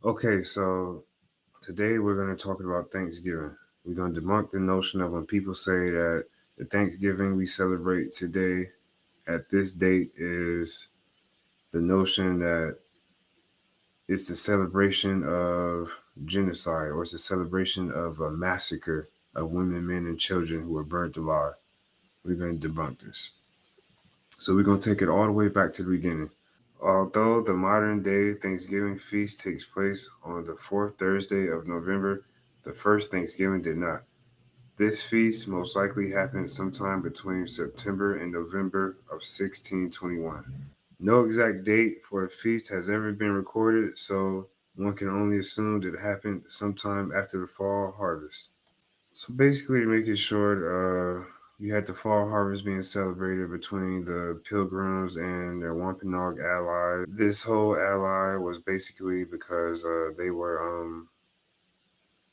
Okay, so today we're going to talk about Thanksgiving. We're going to debunk the notion of when people say that the Thanksgiving we celebrate today at this date is the notion that it's the celebration of genocide or it's a celebration of a massacre of women, men, and children who were burnt alive. We're going to debunk this. So we're going to take it all the way back to the beginning. Although the modern day Thanksgiving feast takes place on the fourth Thursday of November, the first Thanksgiving did not. This feast most likely happened sometime between September and November of 1621. No exact date for the feast has ever been recorded, so one can only assume that it happened sometime after the fall harvest. So basically, to make it short, you had the fall harvest being celebrated between the Pilgrims and their Wampanoag allies. This whole ally was basically because they were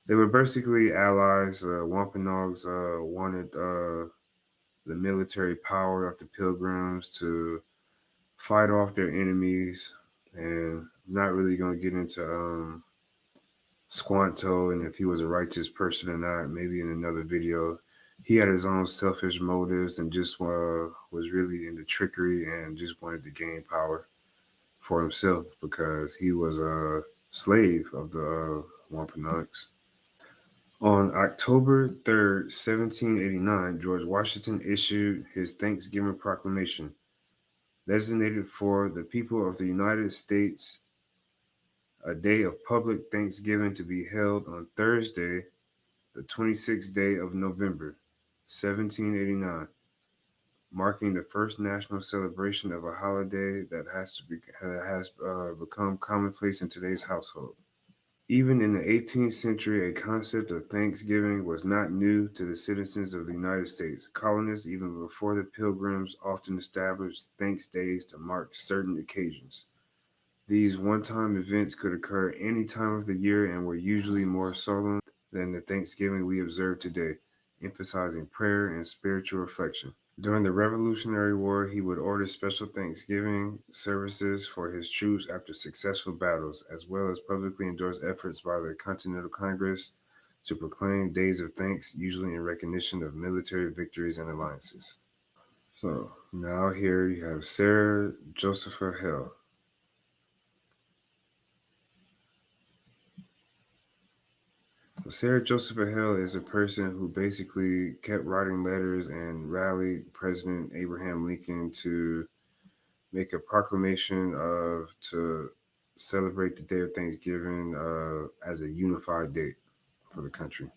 basically allies. Wampanoags wanted the military power of the Pilgrims to fight off their enemies, and I'm not really gonna get into Squanto and if he was a righteous person or not, maybe in another video. He had his own selfish motives and just was really into trickery and just wanted to gain power for himself because he was a slave of the Wampanoags. On October 3rd, 1789, George Washington issued his Thanksgiving Proclamation, designated for the people of the United States a day of public thanksgiving to be held on Thursday, the 26th day of November, 1789, marking the first national celebration of a holiday that has become commonplace in today's household. Even in the 18th century, a concept of Thanksgiving was not new to the citizens of the United States. Colonists, even before the Pilgrims, often established thanks days to mark certain occasions. These one time events could occur any time of the year and were usually more solemn than the Thanksgiving we observe today, emphasizing prayer and spiritual reflection. During the Revolutionary War, he would order special Thanksgiving services for his troops after successful battles, as well as publicly endorse efforts by the Continental Congress to proclaim days of thanks, usually in recognition of military victories and alliances. So now here you have Sarah Josepha Hill. Sarah Josepha Hill is a person who basically kept writing letters and rallied President Abraham Lincoln to make a proclamation of to celebrate the day of Thanksgiving as a unified date for the country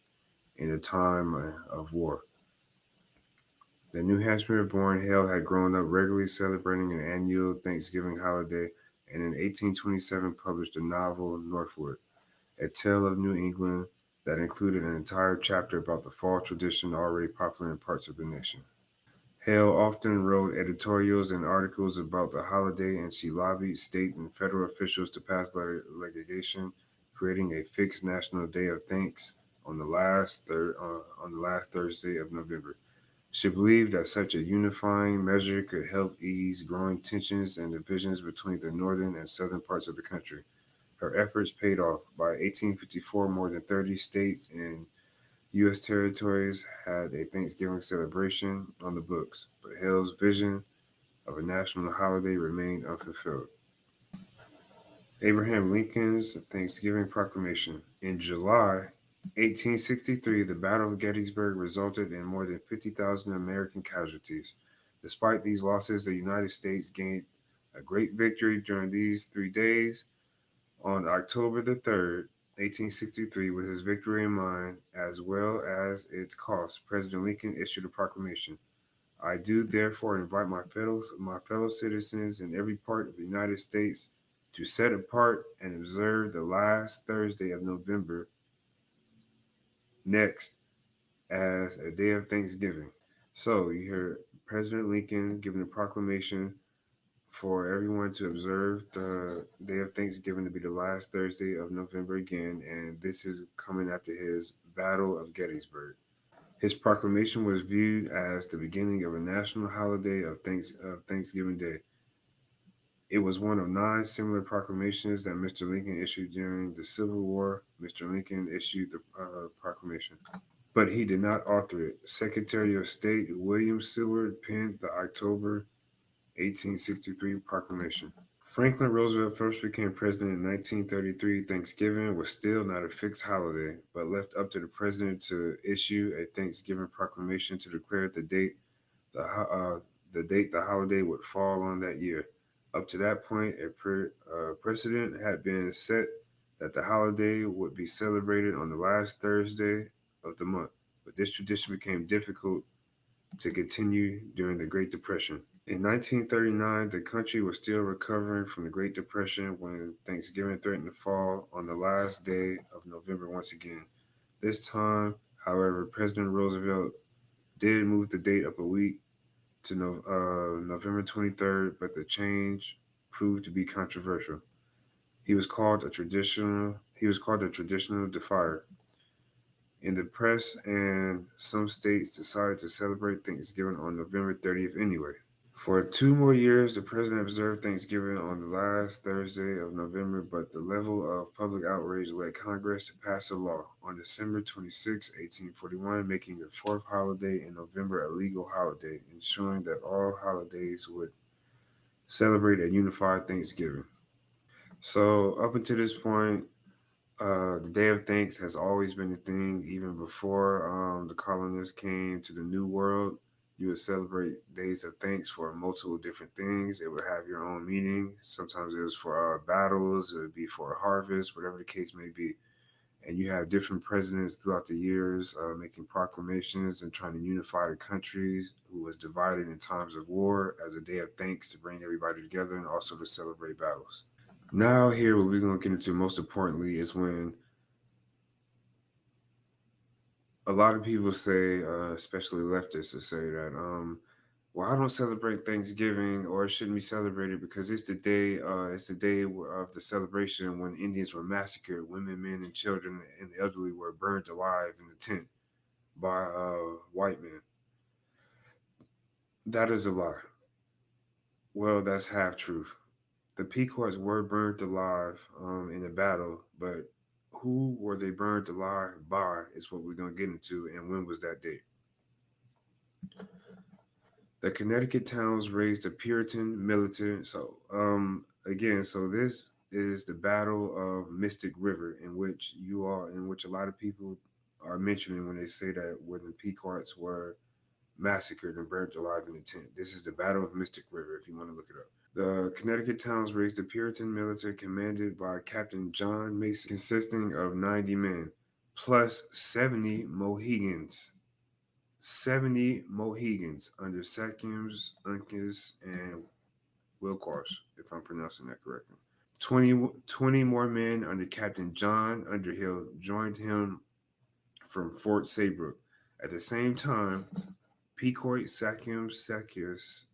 in a time of war. The New Hampshire-born Hill had grown up regularly celebrating an annual Thanksgiving holiday, and in 1827 published a novel, Northwood, a tale of New England that included an entire chapter about the fall tradition already popular in parts of the nation. Hale often wrote editorials and articles about the holiday, and she lobbied state and federal officials to pass legislation creating a fixed national day of thanks on the last Thursday of November. She believed that such a unifying measure could help ease growing tensions and divisions between the northern and southern parts of the country. Her efforts paid off. By 1854, more than 30 states and U.S. territories had a Thanksgiving celebration on the books, but Hale's vision of a national holiday remained unfulfilled. Abraham Lincoln's Thanksgiving Proclamation. In July 1863, the Battle of Gettysburg resulted in more than 50,000 American casualties. Despite these losses, the United States gained a great victory during these 3 days. On October the 3rd, 1863, with his victory in mind, as well as its cost, President Lincoln issued a proclamation. I do therefore invite my fellow citizens in every part of the United States to set apart and observe the last Thursday of November next as a day of Thanksgiving. So you hear President Lincoln giving a proclamation for everyone to observe the day of Thanksgiving to be the last Thursday of November again, and this is coming after his Battle of Gettysburg. His proclamation was viewed as the beginning of a national holiday of Thanksgiving Day. It was one of 9 similar proclamations that Mr. Lincoln issued during the Civil War. Mr. Lincoln issued the proclamation, but he did not author it. Secretary of State William Seward penned the October 1863 proclamation. Franklin Roosevelt first became president in 1933. Thanksgiving was still not a fixed holiday, but left up to the president to issue a Thanksgiving proclamation to declare the, the date the holiday would fall on that year. Up to that point, a precedent had been set that the holiday would be celebrated on the last Thursday of the month, but this tradition became difficult to continue during the Great Depression. In 1939, the country was still recovering from the Great Depression when Thanksgiving threatened to fall on the last day of November once again. This time, however, President Roosevelt did move the date up a week to November 23rd, but the change proved to be controversial. He was called a traditional defier. In the press and some states decided to celebrate Thanksgiving on November 30th anyway. For 2 more years, the president observed Thanksgiving on the last Thursday of November, but the level of public outrage led Congress to pass a law on December 26, 1841, making the fourth holiday in November a legal holiday, ensuring that all holidays would celebrate a unified Thanksgiving. So, up until this point, the Day of Thanks has always been a thing, even before the colonists came to the New World. You would celebrate days of thanks for multiple different things. It would have your own meaning. Sometimes it was for battles, it would be for a harvest, whatever the case may be. And you have different presidents throughout the years making proclamations and trying to unify the country who was divided in times of war as a day of thanks to bring everybody together and also to celebrate battles. Now, here, what we're going to get into most importantly is when a lot of people say, especially leftists, to say that, well, I don't celebrate Thanksgiving, or it shouldn't be celebrated because it's the day of the celebration when Indians were massacred, women, men, and children, and the elderly were burned alive in the tent by white men. That is a lie. Well, that's half truth. The Pequots were burned alive in a battle, but who were they burned alive by is what we're going to get into, and when was that date? The Connecticut towns raised a Puritan militant. So this is the Battle of Mystic River, in which a lot of people are mentioning when they say that when the Pequots were massacred and burnt alive in the tent. This is the Battle of Mystic River, if you want to look it up. The Connecticut towns raised a Puritan militia commanded by Captain John Mason, consisting of 90 men, plus 70 Mohegans. 70 Mohegans under Sackums, Uncas, and Wilcars, if I'm pronouncing that correctly. 20 more men under Captain John Underhill joined him from Fort Saybrook. At the same time, Pequot Sackums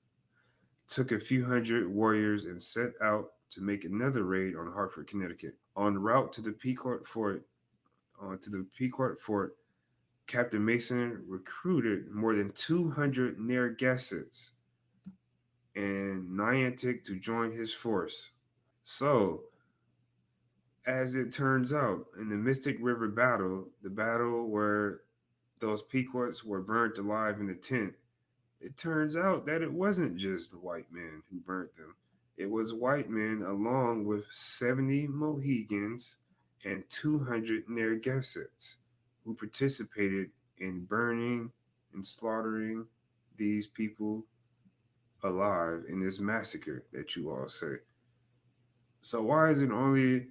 took a few hundred warriors and set out to make another raid on Hartford, Connecticut. En route to the Pequot Fort, Captain Mason recruited more than 200 Narragansetts and Niantic to join his force. So, as it turns out, in the Mystic River battle, the battle where those Pequots were burnt alive in the tent, it turns out that it wasn't just white men who burnt them. It was white men along with 70 Mohegans and 200 Narragansetts who participated in burning and slaughtering these people alive in this massacre that you all say. So why is it only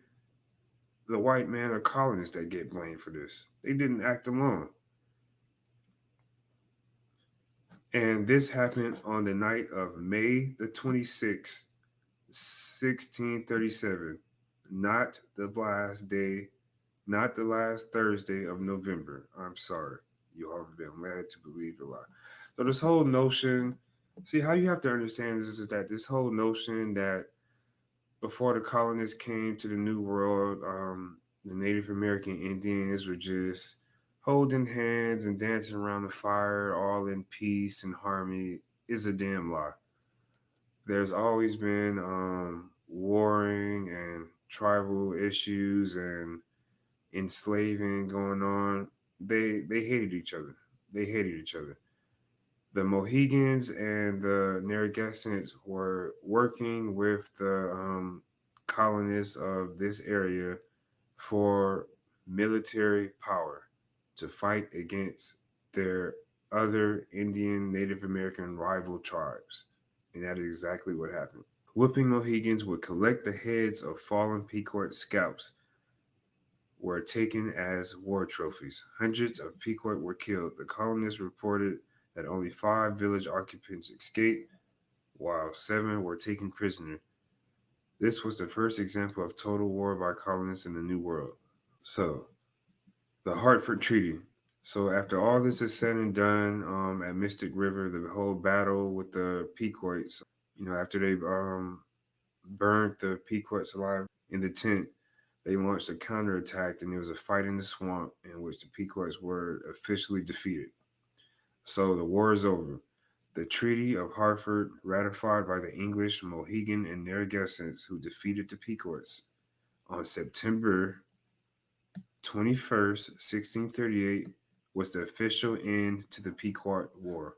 the white man or colonists that get blamed for this? They didn't act alone. And this happened on the night of May the 26th, 1637, not the last day, not the last Thursday of November. I'm sorry. You all have been led to believe a lie. So this whole notion, see how you have to understand this is that this whole notion that before the colonists came to the New World, the Native American Indians were just holding hands and dancing around the fire, all in peace and harmony, is a damn lie. There's always been warring and tribal issues and enslaving going on. They hated each other. They hated each other. The Mohegans and the Narragansetts were working with the colonists of this area for military power to fight against their other Indian Native American rival tribes. And that is exactly what happened. Whooping Mohegans would collect the heads of fallen Pequot scalps were taken as war trophies. Hundreds of Pequot were killed. The colonists reported that only 5 village occupants escaped, while 7 were taken prisoner. This was the first example of total war by colonists in the New World. So, the Hartford Treaty. So, after all this is said and done at Mystic River, the whole battle with the Pequots, after they burned the Pequots alive in the tent, they launched a counterattack, and there was a fight in the swamp in which the Pequots were officially defeated. So the war is over. The Treaty of Hartford, ratified by the English, Mohegan, and Narragansetts, who defeated the Pequots on September 21st, 1638, was the official end to the Pequot War.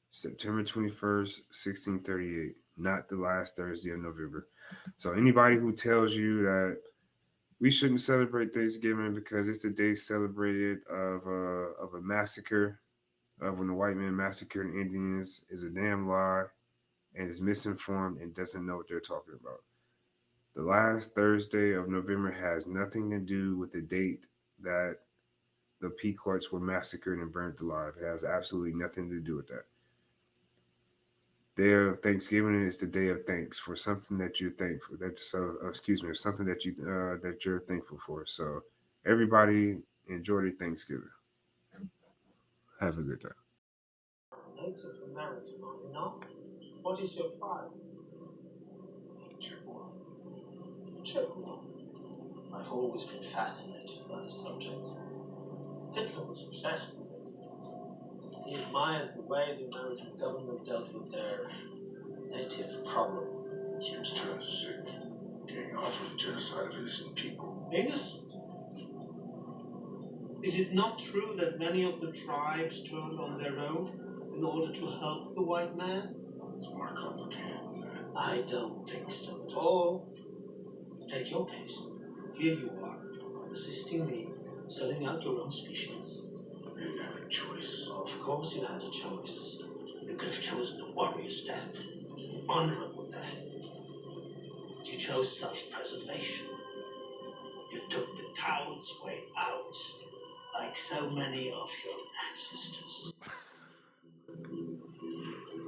September 21st, 1638, not the last Thursday of November. So anybody who tells you that we shouldn't celebrate Thanksgiving because it's the day celebrated of a massacre of when the white man massacred Indians is a damn lie and is misinformed and doesn't know what they're talking about. The last Thursday of November has nothing to do with the date that the Pequots were massacred and burnt alive. It has absolutely nothing to do with that. Day of Thanksgiving is the day of thanks for something that you're thankful. Excuse me, something that you're thankful for. So everybody enjoy their Thanksgiving. Have a good day. Native American, are you not? What is your tribe? Chippewa. Chippewa. I've always been fascinated by the subject. Hitler was obsessed with it. He admired the way the American government dealt with their native problem. Seems kind of sick. Getting off with the genocide of innocent people. Innocent? Is it not true that many of the tribes turned on their own in order to help the white man? It's more complicated than that. I don't think so at all. Take your case. Here you are, assisting me, selling out your own species. I didn't have a choice. Of course you had a choice. You could have chosen the warrior's death, an honorable death. You chose self-preservation. You took the coward's way out, like so many of your ancestors.